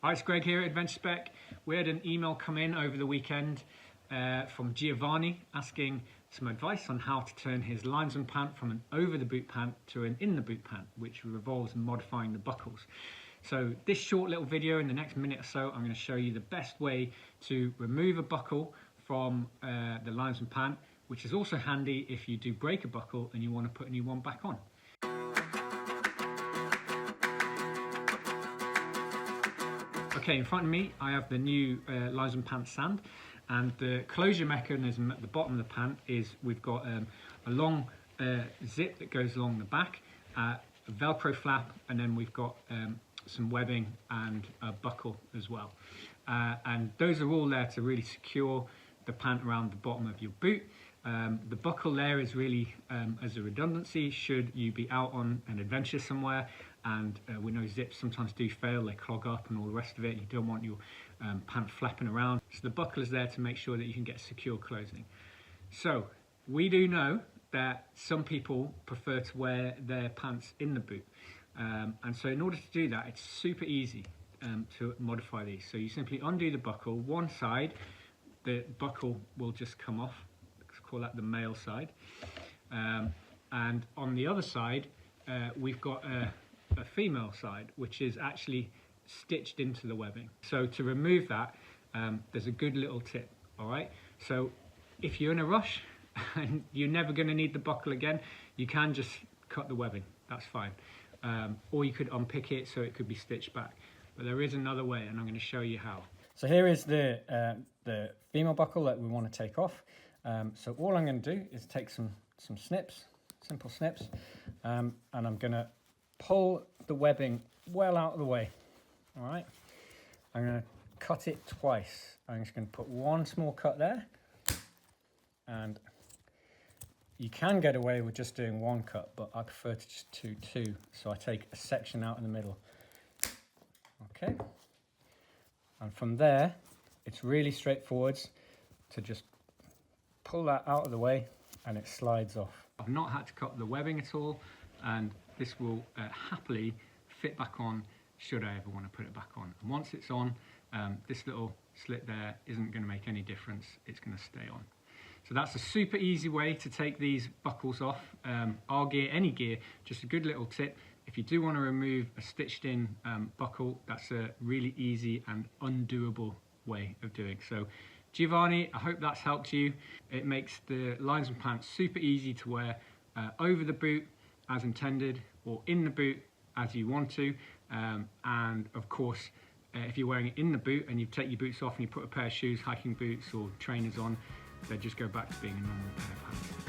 Hi, it's Greg here at adventurespec. We had an email come in over the weekend from Giovanni asking some advice on how to turn his Linesman Pant from an over the boot pant to an in the boot pant, which revolves in modifying the buckles. So this short little video, in the next minute or so, I'm going to show you the best way to remove a buckle from the Linesman Pant, which is also handy if you do break a buckle and you want to put a new one back on. Okay, in front of me I have the new Linesman Pant sand, and the closure mechanism at the bottom of the pant is we've got a long zip that goes along the back, a Velcro flap, and then we've got some webbing and a buckle as well. And those are all there to really secure the pant around the bottom of your boot. The buckle there is really as a redundancy should you be out on an adventure somewhere, and we know zips sometimes do fail, they clog up and all the rest of it. You don't want your pant flapping around. So the buckle is there to make sure that you can get secure closing. So we do know that some people prefer to wear their pants in the boot. And so in order to do that, it's super easy to modify these. So you simply undo the buckle. One side, the buckle will just come off. Let's call that the male side. And on the other side, we've got a female side, which is actually stitched into the webbing. So to remove that, there's a good little tip, all right? So if you're in a rush and you're never going to need the buckle again, you can just cut the webbing, that's fine. Or you could unpick it so it could be stitched back. But there is another way, and I'm going to show you how. So here is the female buckle that we want to take off. So all I'm going to do is take some snips, simple snips, and I'm going to pull the webbing well out of the way. All right, I'm going to cut it twice. I'm just going to put one small cut there, and you can get away with just doing one cut, but I prefer to just do two. So I take a section out in the middle. Okay, and from there, it's really straightforward to just pull that out of the way and it slides off. I've not had to cut the webbing at all, and this will happily fit back on should I ever want to put it back on. And once it's on, this little slit there isn't going to make any difference. It's going to stay on. So that's a super easy way to take these buckles off. Our gear, any gear, just a good little tip. If you do want to remove a stitched in buckle, that's a really easy and undoable way of doing. So Giovanni, I hope that's helped you. It makes the Linesman Pant super easy to wear over the boot as intended, or in the boot as you want to. And of course, if you're wearing it in the boot and you take your boots off and you put a pair of shoes, hiking boots or trainers on, they just go back to being a normal pair of pants.